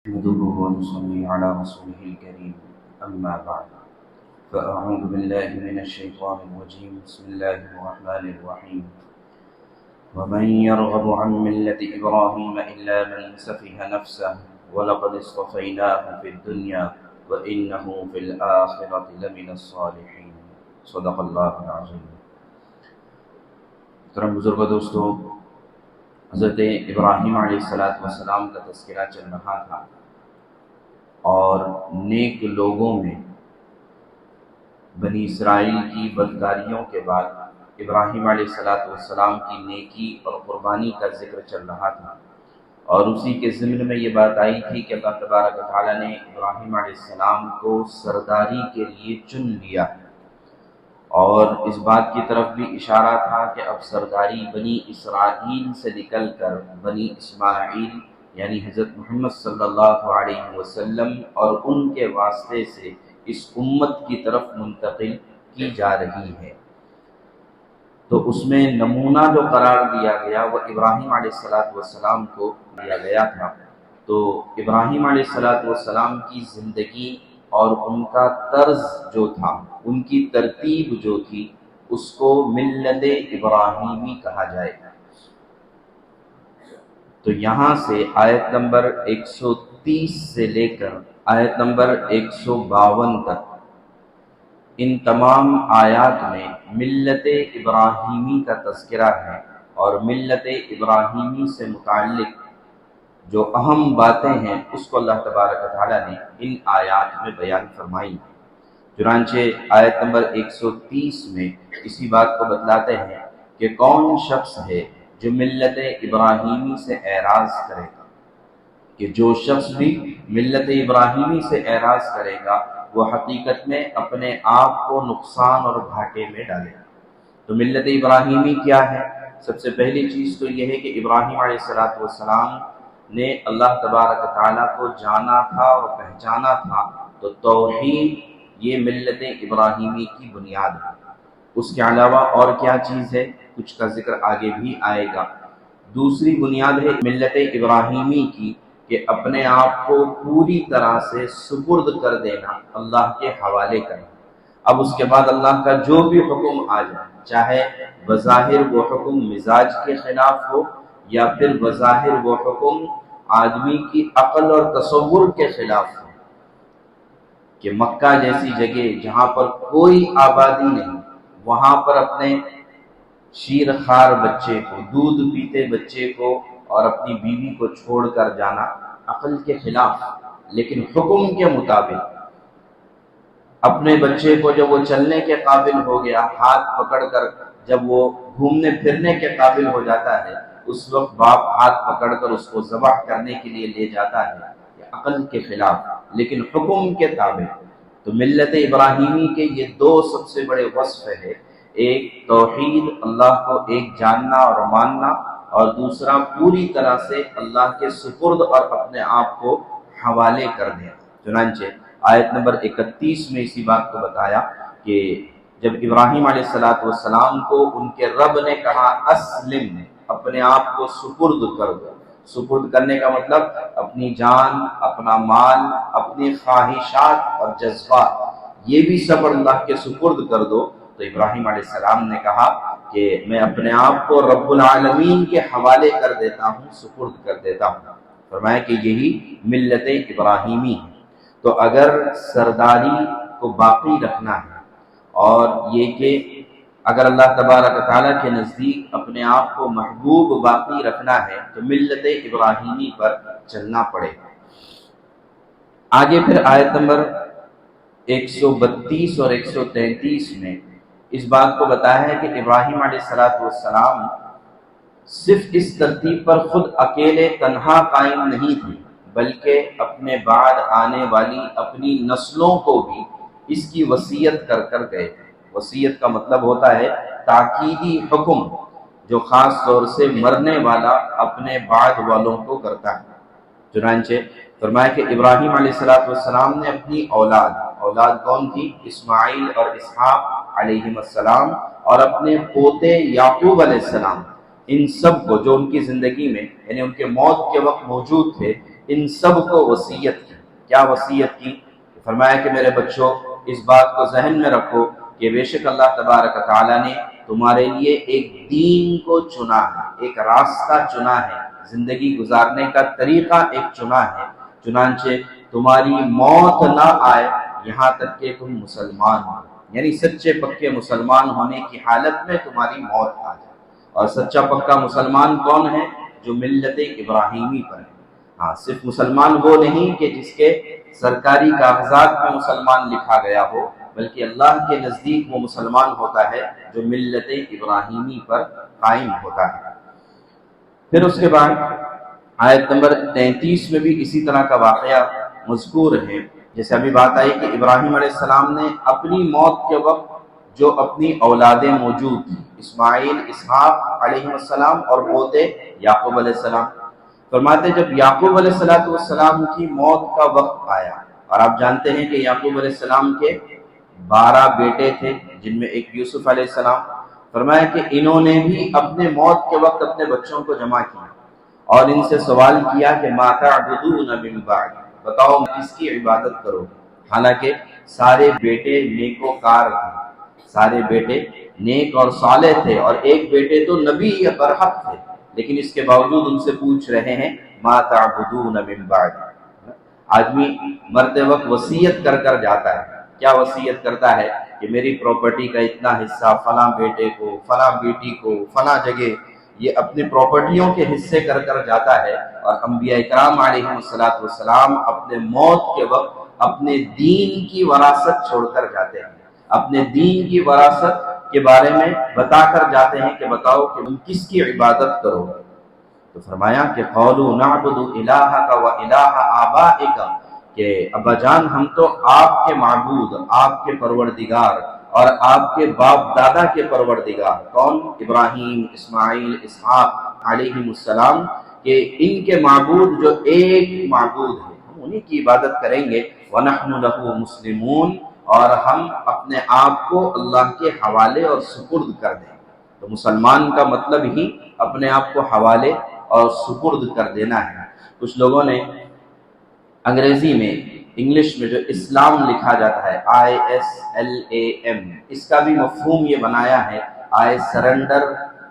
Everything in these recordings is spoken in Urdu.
نحمده ونصلي على رسوله الكريم أما بعد فأعوذ بالله من الشيطان الرجيم بسم الله الرحمن الرحيم ومن يرغب عن ملة إبراهيم إلا من سفه نفسه ولقد اصطفيناه في الدنيا وإنه في الآخرة لمن الصالحين صدق الله العظيم۔ محترم بزرگ دوستو، حضرت ابراہیم علیہ السلام کا تذکرہ چل رہا تھا اور نیک لوگوں میں بنی اسرائیل کی بدکاریوں کے بعد ابراہیم علیہ السلام کی نیکی اور قربانی کا ذکر چل رہا تھا، اور اسی کے ضمن میں یہ بات آئی تھی کہ اللہ تبارک و تعالیٰ نے ابراہیم علیہ السلام کو سرداری کے لیے چن لیا، اور اس بات کی طرف بھی اشارہ تھا کہ اب سرداری بنی اسرائیل سے نکل کر بنی اسماعیل یعنی حضرت محمد صلی اللہ علیہ وسلم اور ان کے واسطے سے اس امت کی طرف منتقل کی جا رہی ہے۔ تو اس میں نمونہ جو قرار دیا گیا وہ ابراہیم علیہ السلام کو دیا گیا تھا۔ تو ابراہیم علیہ السلام کی زندگی اور ان کا طرز جو تھا، ان کی ترتیب جو تھی، اس کو ملت ابراہیمی کہا جائے گا۔ تو یہاں سے آیت نمبر 130 سے لے کر آیت نمبر 152 تک ان تمام آیات میں ملت ابراہیمی کا تذکرہ ہے، اور ملت ابراہیمی سے متعلق جو اہم باتیں ہیں اس کو اللہ تبارک و تعالیٰ نے ان آیات میں بیان فرمائی۔ چنانچہ آیت نمبر 130 میں اسی بات کو بتلاتے ہیں کہ کون شخص ہے جو ملت ابراہیمی سے اعراض کرے گا، کہ جو شخص بھی ملت ابراہیمی سے اعراض کرے گا وہ حقیقت میں اپنے آپ کو نقصان اور گھاٹے میں ڈالے گا۔ تو ملت ابراہیمی کیا ہے؟ سب سے پہلی چیز تو یہ ہے کہ ابراہیم علیہ السلام نے اللہ تبارک و تعالیٰ کو جانا تھا اور پہچانا تھا، تو توحید یہ ملت ابراہیمی کی بنیاد ہے۔ اس کے علاوہ اور کیا چیز ہے، کچھ کا ذکر آگے بھی آئے گا۔ دوسری بنیاد ہے ملت ابراہیمی کی کہ اپنے آپ کو پوری طرح سے سپرد کر دینا، اللہ کے حوالے کرنا۔ اب اس کے بعد اللہ کا جو بھی حکم آ جائے، چاہے بظاہر وہ حکم مزاج کے خلاف ہو یا پھر بظاہر وہ حکم آدمی کی عقل اور تصور کے خلاف ہو، کہ مکہ جیسی جگہ جہاں پر کوئی آبادی نہیں، وہاں پر اپنے شیر خوار بچے کو، دودھ پیتے بچے کو اور اپنی بیوی کو چھوڑ کر جانا عقل کے خلاف، لیکن حکم کے مطابق اپنے بچے کو جب وہ چلنے کے قابل ہو گیا، ہاتھ پکڑ کر جب وہ گھومنے پھرنے کے قابل ہو جاتا ہے، اس وقت باپ ہاتھ پکڑ کر اس کو ذبح کرنے کے لیے لے جاتا ہے، یہ عقل کے خلاف لیکن حکم کے تابع۔ تو ملت ابراہیمی کے یہ دو سب سے بڑے وصف ہے، ایک توحید، اللہ کو ایک جاننا اور ماننا، اور دوسرا پوری طرح سے اللہ کے سپرد اور اپنے آپ کو حوالے کر دیا۔ چنانچہ آیت نمبر 31 میں اسی بات کو بتایا کہ جب ابراہیم علیہ السلام کو ان کے رب نے کہا اسلم، اپنے آپ کو سپرد کر دو۔ سپرد کرنے کا مطلب اپنی جان، اپنا مال، اپنی خواہشات اور جذبات، یہ بھی سب اللہ کے سپرد کر دو۔ تو ابراہیم علیہ السلام نے کہا کہ میں اپنے آپ کو رب العالمین کے حوالے کر دیتا ہوں، سپرد کر دیتا ہوں۔ فرمایا کہ یہی ملت ابراہیمی ہے۔ تو اگر سرداری کو باقی رکھنا ہے، اور یہ کہ اگر اللہ تبارک و تعالیٰ کے نزدیک اپنے آپ کو محبوب باقی رکھنا ہے تو ملت ابراہیمی پر چلنا پڑے گا۔ آگے پھر آیت نمبر 132 اور 133 میں اس بات کو بتایا ہے کہ ابراہیم علیہ السلام صرف اس ترتیب پر خود اکیلے تنہا قائم نہیں تھے، بلکہ اپنے بعد آنے والی اپنی نسلوں کو بھی اس کی وصیت کر کر گئے۔ وصیت کا مطلب ہوتا ہے تاکیدی حکم، جو خاص طور سے مرنے والا اپنے بعد والوں کو کرتا ہے۔ چنانچہ فرمایا کہ ابراہیم علیہ السلام نے اپنی اولاد کون تھی؟ اسماعیل اور اسحاق علیہ السلام، اور اپنے پوتے یعقوب علیہ السلام، ان سب کو جو ان کی زندگی میں یعنی ان کے موت کے وقت موجود تھے، ان سب کو وصیت کی۔ کیا وصیت کی؟ فرمایا کہ میرے بچوں اس بات کو ذہن میں رکھو کہ بے شک اللہ تبارک و تعالیٰ نے تمہارے لیے ایک دین کو چنا ہے، ایک راستہ چنا ہے، زندگی گزارنے کا طریقہ ایک چنا ہے، چنانچہ تمہاری موت نہ آئے یہاں تک کہ تم مسلمان ہو، یعنی سچے پکے مسلمان ہونے کی حالت میں تمہاری موت آ جائے۔ اور سچا پکا مسلمان کون ہے؟ جو ملت ابراہیمی پر ہے۔ ہاں، صرف مسلمان وہ نہیں کہ جس کے سرکاری کاغذات میں مسلمان لکھا گیا ہو، بلکہ اللہ کے نزدیک وہ مسلمان ہوتا ہے جو ملت ابراہیمی پر قائم ہوتا ہے۔ پھر اس کے بعد آیت نمبر 33 میں بھی اسی طرح کا واقعہ مذکور ہے، جیسے ابھی بات آئی کہ ابراہیم علیہ السلام نے اپنی موت کے وقت جو اپنی اولادیں موجود تھیں، اسماعیل، اسحاق علیہ السلام اور پوتے یعقوب علیہ السلام، فرماتے جب یعقوب علیہ السلام کی موت کا وقت آیا، اور آپ جانتے ہیں کہ یعقوب علیہ السلام کے 12 بیٹے تھے جن میں ایک یوسف علیہ السلام، فرمایا کہ انہوں نے بھی اپنے موت کے وقت اپنے بچوں کو جمع کیا اور ان سے سوال کیا کہ ما تعبدون من بعد، بتاؤ کس کی عبادت کرو؟ حالانکہ سارے بیٹے نیکوکار تھے، سارے بیٹے نیک اور صالح تھے، اور ایک بیٹے تو نبی یا برحق تھے، لیکن اس کے باوجود ان سے پوچھ رہے ہیں ما تعبدون من بعد۔ آدمی مرتے وقت وصیت کر کر جاتا ہے، کیا وصیت کرتا ہے کہ میری پراپرٹی کا اتنا حصہ فلاں بیٹے کو، فلاں بیٹی کو، فلاں جگہ، یہ اپنی پراپرٹیوں کے حصے کر کر جاتا ہے۔ اور انبیاء اکرام علیہ السلام اپنے موت کے وقت اپنے دین کی وراثت چھوڑ کر جاتے ہیں، اپنے دین کی وراثت کے بارے میں بتا کر جاتے ہیں کہ بتاؤ کہ تم کس کی عبادت کرو گے؟ تو فرمایا کہ قولوا نعبد الہک و الہ آبائک، کہ ابا جان ہم تو آپ کے معبود، آپ کے پروردگار اور آپ کے باپ دادا کے پروردگار، کون؟ ابراہیم، اسماعیل، اسحاق علیہ السلام، کہ ان کے معبود جو ایک معبود ہے، ہم انہی کی عبادت کریں گے۔ وَنَحْنُ لَهُ مُسْلِمُونَ، اور ہم اپنے آپ کو اللہ کے حوالے اور سپرد کر دیں۔ تو مسلمان کا مطلب ہی اپنے آپ کو حوالے اور سپرد کر دینا ہے۔ کچھ لوگوں نے انگریزی میں، انگلش میں جو اسلام لکھا جاتا ہے ISLAM، اس کا بھی مفہوم یہ بنایا ہے I surrender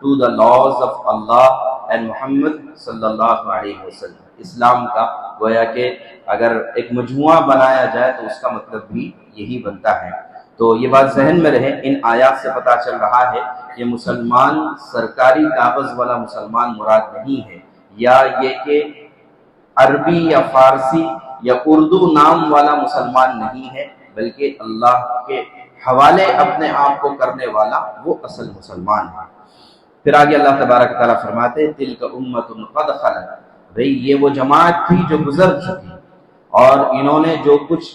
to the laws of Allah and محمد صلی اللہ علیہ وسلم۔ اسلام کا گویا کہ اگر ایک مجموعہ بنایا جائے تو اس کا مطلب بھی یہی بنتا ہے۔ تو یہ بات ذہن میں رہے، ان آیات سے پتہ چل رہا ہے کہ مسلمان سرکاری کاغذ والا مسلمان مراد نہیں ہے، یا یہ کہ عربی یا فارسی یا اردو نام والا مسلمان نہیں ہے، بلکہ اللہ کے حوالے اپنے آپ کو کرنے والا وہ اصل مسلمان ہے۔ پھر آگے اللہ تبارک تعالیٰ فرماتے ہیں تلک امۃ قد خلت، بھئی یہ وہ جماعت تھی جو گزر چکی، اور انہوں نے جو کچھ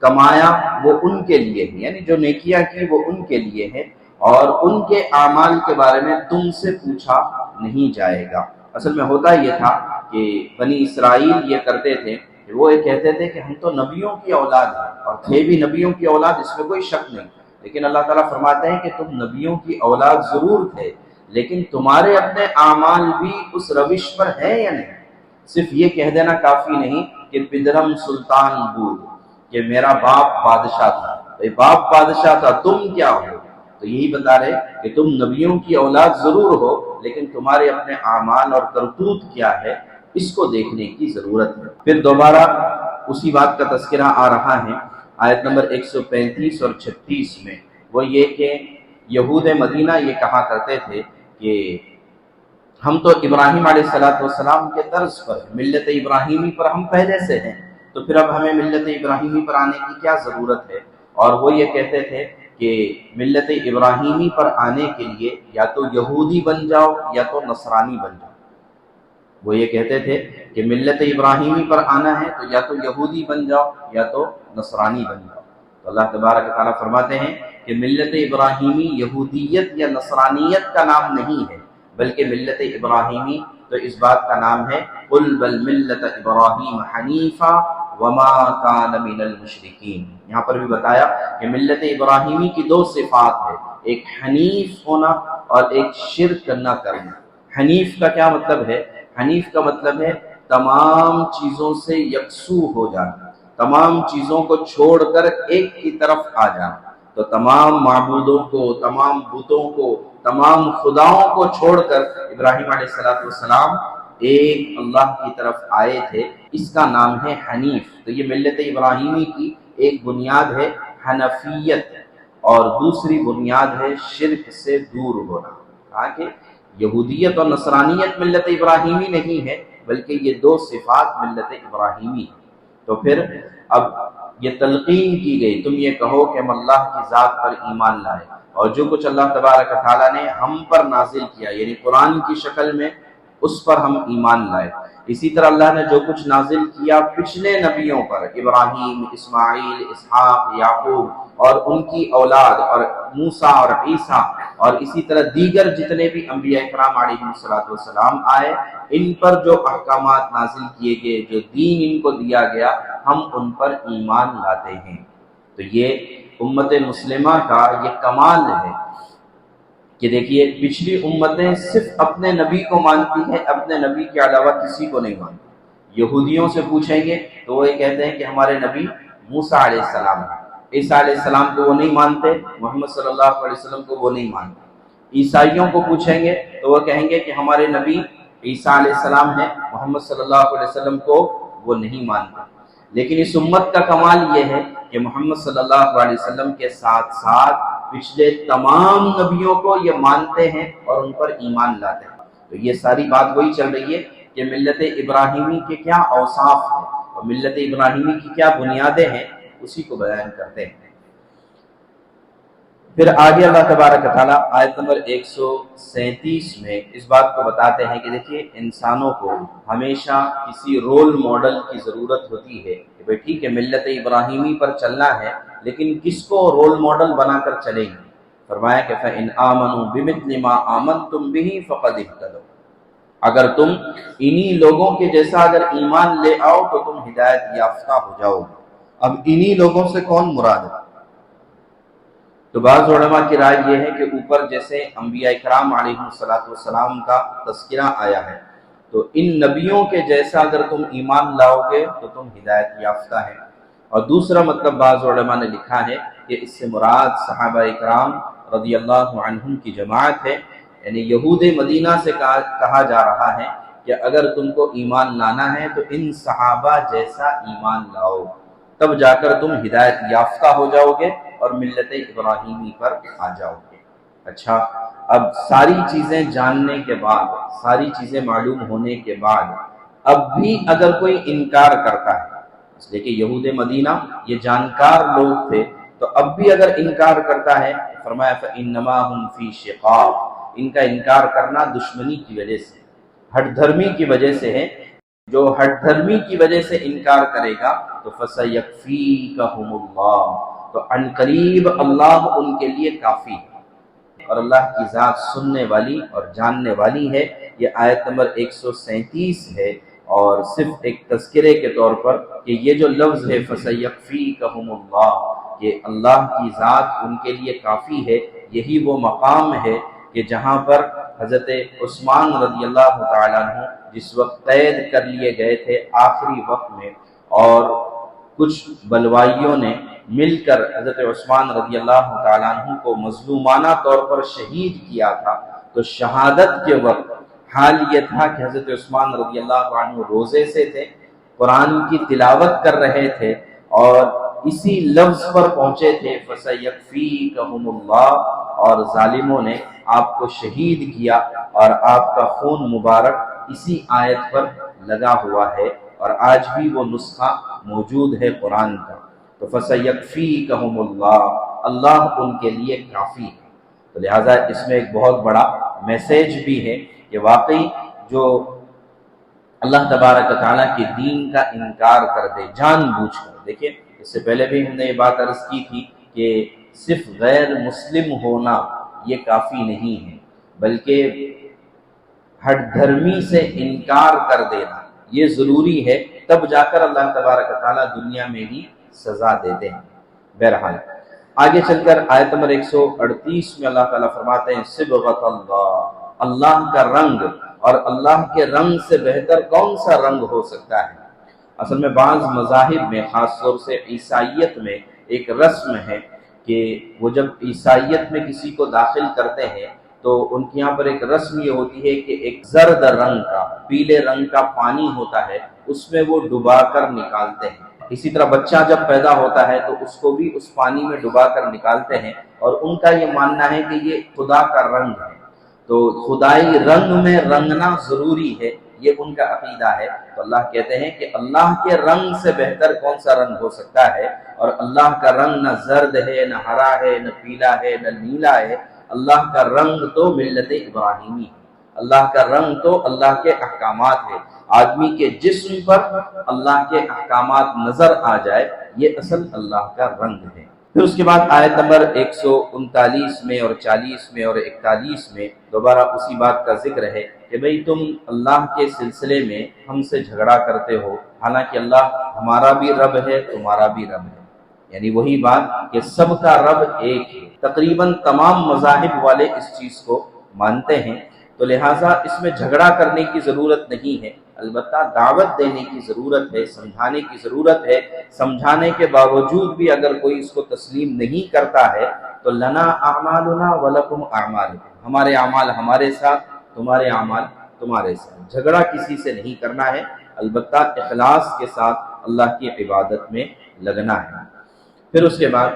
کمایا وہ ان کے لیے ہے، یعنی جو نیکیاں کی وہ ان کے لیے ہے، اور ان کے اعمال کے بارے میں تم سے پوچھا نہیں جائے گا۔ اصل میں ہوتا یہ تھا کہ بنی اسرائیل یہ کرتے تھے کہ وہ یہ کہتے تھے کہ ہم تو نبیوں کی اولاد ہیں، اور تھے بھی نبیوں کی اولاد، اس میں کوئی شک نہیں، لیکن اللہ تعالیٰ فرماتے ہیں کہ تم نبیوں کی اولاد ضرور تھے، لیکن تمہارے اپنے اعمال بھی اس روش پر ہیں یا نہیں؟ صرف یہ کہہ دینا کافی نہیں کہ پدرم سلطان بود، کہ میرا باپ بادشاہ تھا، بھئی باپ بادشاہ تھا، تم کیا ہو؟ تو یہی بتا رہے کہ تم نبیوں کی اولاد ضرور ہو، لیکن تمہارے اپنے اعمال اور کرتوت کیا ہے اس کو دیکھنے کی ضرورت ہے۔ پھر دوبارہ اسی بات کا تذکرہ آ رہا ہے آیت نمبر 135 اور 36 میں، وہ یہ کہ یہود مدینہ یہ کہا کرتے تھے کہ ہم تو ابراہیم علیہ السلام کے طرز پر، ملت ابراہیمی پر ہم پہلے سے ہیں، تو پھر اب ہمیں ملت ابراہیمی پر آنے کی کیا ضرورت ہے؟ اور وہ یہ کہتے تھے کہ ملت ابراہیمی پر آنے کے لیے یا تو یہودی بن جاؤ یا تو نصرانی بن جاؤ۔ وہ یہ کہتے تھے کہ ملت ابراہیمی پر آنا ہے تو یا تو یہودی بن جاؤ یا تو نصرانی بن جاؤ۔ تو اللہ تبارک تعالیٰ فرماتے ہیں کہ ملت ابراہیمی یہودیت یا نصرانیت کا نام نہیں ہے، بلکہ ملت ابراہیمی تو اس بات کا نام ہے قل بل ملت ابراہیم حنیفا وما کان من المشرکین۔ یہاں پر بھی بتایا کہ ملت ابراہیمی کی دو صفات ہے، ایک حنیف ہونا اور ایک شرک نہ کرنا۔ حنیف کا کیا مطلب ہے؟ حنیف کا مطلب ہے تمام چیزوں سے یکسو ہو جانا، تمام چیزوں کو چھوڑ کر ایک کی طرف آ جانا۔ تو تمام معبودوں کو، تمام بتوں کو، تمام خداؤں کو چھوڑ کر ابراہیم علیہ السلام ایک اللہ کی طرف آئے تھے۔ اس کا نام ہے حنیف۔ تو یہ ملت ابراہیمی کی ایک بنیاد ہے حنفیت، اور دوسری بنیاد ہے شرک سے دور ہونا۔ کہا کہ یہودیت اور نصرانیت ملت ابراہیمی نہیں ہے، بلکہ یہ دو صفات ملت ابراہیمی ہے۔ تو پھر اب یہ تلقین کی گئی، تم یہ کہو کہ ہم اللہ کی ذات پر ایمان لائے، اور جو کچھ اللہ تبارک و تعالیٰ نے ہم پر نازل کیا، یعنی قرآن کی شکل میں، اس پر ہم ایمان لائے۔ اسی طرح اللہ نے جو کچھ نازل کیا پچھلے نبیوں پر، ابراہیم، اسماعیل، اسحاق، یعقوب اور ان کی اولاد، اور موسیٰ اور عیسیٰ، اور اسی طرح دیگر جتنے بھی انبیاء کرام علیہ السلام آئے، ان پر جو احکامات نازل کیے گئے، جو دین ان کو دیا گیا، ہم ان پر ایمان لاتے ہیں۔ تو یہ امت مسلمہ کا یہ کمال ہے کہ دیکھیے پچھلی امتیں صرف اپنے نبی کو مانتی ہیں، اپنے نبی کے علاوہ کسی کو نہیں مانتی۔ یہودیوں سے پوچھیں گے تو وہ یہ کہتے ہیں کہ ہمارے نبی موسیٰ علیہ السلام ہے، عیسیٰ علیہ السلام کو وہ نہیں مانتے، محمد صلی اللہ علیہ وسلم کو وہ نہیں مانتے۔ عیسائیوں کو پوچھیں گے تو وہ کہیں گے کہ ہمارے نبی عیسیٰ علیہ السلام ہے، محمد صلی اللہ علیہ وسلم کو وہ نہیں مانتے۔ لیکن اس امت کا کمال یہ ہے کہ محمد صلی اللہ علیہ وسلم کے ساتھ ساتھ پچھلے تمام نبیوں کو یہ مانتے ہیں اور ان پر ایمان لاتے ہیں۔ تو یہ ساری بات وہی چل رہی ہے کہ ملت ابراہیمی کے کیا اوصاف ہیں اور ملت ابراہیمی کی کیا بنیادیں ہیں، اسی کو بیان کرتے ہیں۔ پھر آگے اللہ تبارک تعالیٰ آیت نمبر 137 میں اس بات کو بتاتے ہیں کہ دیکھیے انسانوں کو ہمیشہ کسی رول ماڈل کی ضرورت ہوتی ہے کہ بھئی ٹھیک ہے ملت ابراہیمی پر چلنا ہے، لیکن کس کو رول ماڈل بنا کر چلیں گے؟ فرمایا کہ فَإِنْ آمَنُوا بِمِثْلِ مَا آمَنْتُمْ بِهِ فَقَدِ اهْتَدَوْا، اگر تم انہی لوگوں کے جیسا اگر ایمان لے آؤ تو تم ہدایت یافتہ ہو جاؤ گے۔ اب انہی لوگوں سے کون مراد ہے؟ تو بعض علماء کی رائے یہ ہے کہ اوپر جیسے انبیاء کرام علیہ السلام کا تذکرہ آیا ہے، تو ان نبیوں کے جیسا اگر تم ایمان لاؤ گے تو تم ہدایت یافتہ ہے۔ اور دوسرا مطلب بعض علماء نے لکھا ہے کہ اس سے مراد صحابہ کرام رضی اللہ عنہم کی جماعت ہے، یعنی یہود مدینہ سے کہا جا رہا ہے کہ اگر تم کو ایمان لانا ہے تو ان صحابہ جیسا ایمان لاؤ، تب جا کر تم ہدایت یافتہ ہو جاؤ گے اور ملت ابراہیمی پر آ جاؤ گے۔ اچھا، اب ساری چیزیں جاننے کے بعد، ساری چیزیں معلوم ہونے کے بعد اب بھی اگر کوئی انکار کرتا ہے، اس لیے کہ یہود مدینہ یہ جانکار لوگ تھے، تو اب بھی اگر انکار کرتا ہے، فرمایا فَإِنَّمَا هُمْ فِي شِقَاقٍ، ان کا انکار کرنا دشمنی کی وجہ سے، ہٹ دھرمی کی وجہ سے ہے۔ جو ہٹ دھرمی کی وجہ سے انکار کرے گا تو فَسَيَكْفِيكَهُمُ اللَّهُ، تو عن قریب اللہ ان کے لیے کافی ہے۔ اور اللہ کی ذات سننے والی اور جاننے والی ہے۔ یہ آیت نمبر 137 ہے، اور صرف ایک تذکرے کے طور پر کہ یہ جو لفظ ہے فَسَيَكْفِيكَهُمُ اللَّهُ، کہ اللہ کی ذات ان کے لیے کافی ہے، یہی وہ مقام ہے کہ جہاں پر حضرت عثمان رضی اللہ تعالیٰ عنہ جس وقت قید کر لیے گئے تھے آخری وقت میں، اور کچھ بلوائیوں نے مل کر حضرت عثمان رضی اللہ تعالیٰ عنہ کو مظلومانہ طور پر شہید کیا تھا، تو شہادت کے وقت حال یہ تھا کہ حضرت عثمان رضی اللہ عنہ روزے سے تھے، قرآن کی تلاوت کر رہے تھے، اور اسی لفظ پر پہنچے تھے فَسَيَكْفِيكَهُمُ اللَّهُ، اور ظالموں نے آپ کو شہید کیا، اور آپ کا خون مبارک اسی آیت پر لگا ہوا ہے، اور آج بھی وہ نسخہ موجود ہے قرآن کا۔ تو فَسَيَكْفِيكَهُمُ اللَّهُ، اللہ ان کے لیے کافی ہے۔ تو لہٰذا اس میں ایک بہت بڑا میسیج بھی ہے کہ واقعی جو اللہ تبارک و تعالیٰ کے دین کا انکار کر دے جان بوجھ کر، دیکھیں اس سے پہلے بھی ہم نے یہ بات عرض کی تھی کہ صرف غیر مسلم ہونا یہ کافی نہیں ہے، بلکہ ہٹ دھرمی سے انکار کر دینا یہ ضروری ہے، تب جا کر اللہ تبارک و تعالیٰ دنیا میں ہی سزا دیتے ہیں۔ بہرحال آگے چل کر آیت نمبر 138 میں اللہ تعالیٰ فرماتے ہیں صبغۃ اللہ، اللہ کا رنگ، اور اللہ کے رنگ سے بہتر کون سا رنگ ہو سکتا ہے؟ اصل میں بعض مذاہب میں، خاص طور سے عیسائیت میں، ایک رسم ہے کہ وہ جب عیسائیت میں کسی کو داخل کرتے ہیں تو ان کے یہاں پر ایک رسم یہ ہوتی ہے کہ ایک زرد رنگ کا، پیلے رنگ کا پانی ہوتا ہے، اس میں وہ ڈبا کر نکالتے ہیں۔ اسی طرح بچہ جب پیدا ہوتا ہے تو اس کو بھی اس پانی میں ڈبا کر نکالتے ہیں، اور ان کا یہ ماننا ہے کہ یہ خدا کا رنگ ہے، تو خدائی رنگ میں رنگنا ضروری ہے، یہ ان کا عقیدہ ہے۔ تو اللہ کہتے ہیں کہ اللہ کے رنگ سے بہتر کون سا رنگ ہو سکتا ہے؟ اور اللہ کا رنگ نہ زرد ہے، نہ ہرا ہے، نہ پیلا ہے، نہ نیلا ہے، اللہ کا رنگ تو ملت ابراہیمی ہے، اللہ کا رنگ تو اللہ کے احکامات ہے۔ آدمی کے جسم پر اللہ کے احکامات نظر آ جائے، یہ اصل اللہ کا رنگ ہے۔ پھر اس کے بعد آیت نمبر 139 میں اور 40 میں اور 41 میں دوبارہ اسی بات کا ذکر ہے کہ بھئی تم اللہ کے سلسلے میں ہم سے جھگڑا کرتے ہو، حالانکہ اللہ ہمارا بھی رب ہے، تمہارا بھی رب ہے، یعنی وہی بات کہ سب کا رب ایک ہے۔ تقریباً تمام مذاہب والے اس چیز کو مانتے ہیں، تو لہٰذا اس میں جھگڑا کرنے کی ضرورت نہیں ہے، البتہ دعوت دینے کی ضرورت ہے، سمجھانے کی ضرورت ہے۔ سمجھانے کے باوجود بھی اگر کوئی اس کو تسلیم نہیں کرتا ہے تو لنا اعمالنا ولکم اعمالکم، ہمارے اعمال ہمارے ساتھ، تمہارے اعمال تمہارے ساتھ۔ جھگڑا کسی سے نہیں کرنا ہے، البتہ اخلاص کے ساتھ اللہ کی عبادت میں لگنا ہے۔ پھر اس کے بعد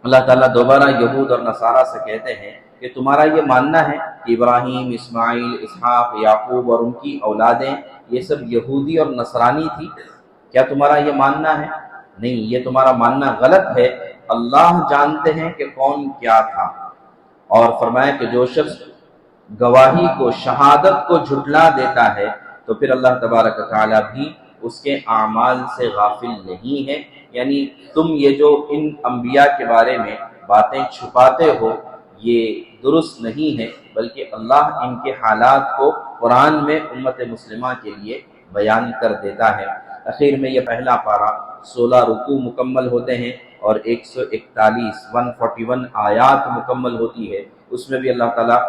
اللہ تعالیٰ دوبارہ یہود اور نصارہ سے کہتے ہیں کہ تمہارا یہ ماننا ہے کہ ابراہیم، اسماعیل، اسحاق، یعقوب اور ان کی اولادیں یہ سب یہودی اور نصرانی تھی، کیا تمہارا یہ ماننا ہے؟ نہیں، یہ تمہارا ماننا غلط ہے، اللہ جانتے ہیں کہ کون کیا تھا۔ اور فرمایا کہ جو شخص گواہی کو، شہادت کو جھٹلا دیتا ہے تو پھر اللہ تبارک و تعالیٰ بھی اس کے اعمال سے غافل نہیں ہے، یعنی تم یہ جو ان انبیاء کے بارے میں باتیں چھپاتے ہو یہ درست نہیں ہے، بلکہ اللہ ان کے حالات کو قرآن میں امت مسلمہ کے لیے بیان کر دیتا ہے۔ اخیر میں یہ پہلا پارہ 16 رکوع مکمل ہوتے ہیں اور 141 آیات مکمل ہوتی ہے، اس میں بھی اللہ تعالیٰ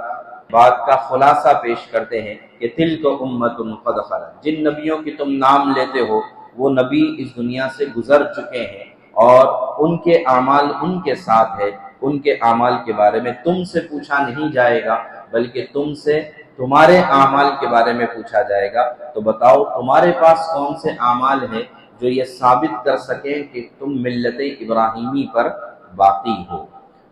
بات کا خلاصہ پیش کرتے ہیں کہ تلک امۃ قد خلت، جن نبیوں کی تم نام لیتے ہو وہ نبی اس دنیا سے گزر چکے ہیں اور ان کے اعمال ان کے ساتھ ہے، ان کے اعمال کے بارے میں تم سے پوچھا نہیں جائے گا بلکہ تم سے تمہارے اعمال کے بارے میں پوچھا جائے گا۔ تو بتاؤ تمہارے پاس کون سے اعمال ہیں جو یہ ثابت کر سکیں کہ تم ملت ابراہیمی پر باقی ہو؟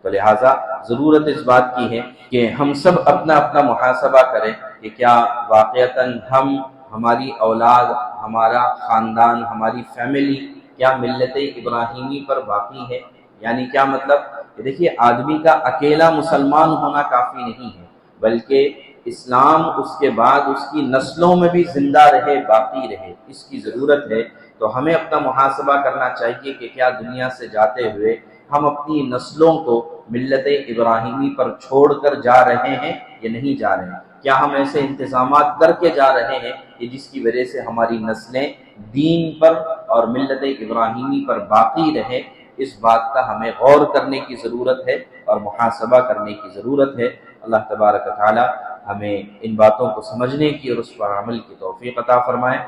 تو لہٰذا ضرورت اس بات کی ہے کہ ہم سب اپنا اپنا محاسبہ کریں کہ کیا واقعتاً ہم، ہماری اولاد، ہمارا خاندان، ہماری فیملی کیا ملت ابراہیمی پر باقی ہے؟ یعنی کیا مطلب کہ دیکھیے آدمی کا اکیلا مسلمان ہونا کافی نہیں ہے، بلکہ اسلام اس کے بعد اس کی نسلوں میں بھی زندہ رہے، باقی رہے، اس کی ضرورت ہے۔ تو ہمیں اپنا محاسبہ کرنا چاہیے کہ کیا دنیا سے جاتے ہوئے ہم اپنی نسلوں کو ملت ابراہیمی پر چھوڑ کر جا رہے ہیں یا نہیں جا رہے ہیں؟ کیا ہم ایسے انتظامات کر کے جا رہے ہیں کہ جس کی وجہ سے ہماری نسلیں دین پر اور ملت ابراہیمی پر باقی رہیں؟ اس بات کا ہمیں غور کرنے کی ضرورت ہے اور محاسبہ کرنے کی ضرورت ہے۔ اللہ تبارک و تعالی ہمیں ان باتوں کو سمجھنے کی اور اس پر عمل کی توفیق عطا فرمائے۔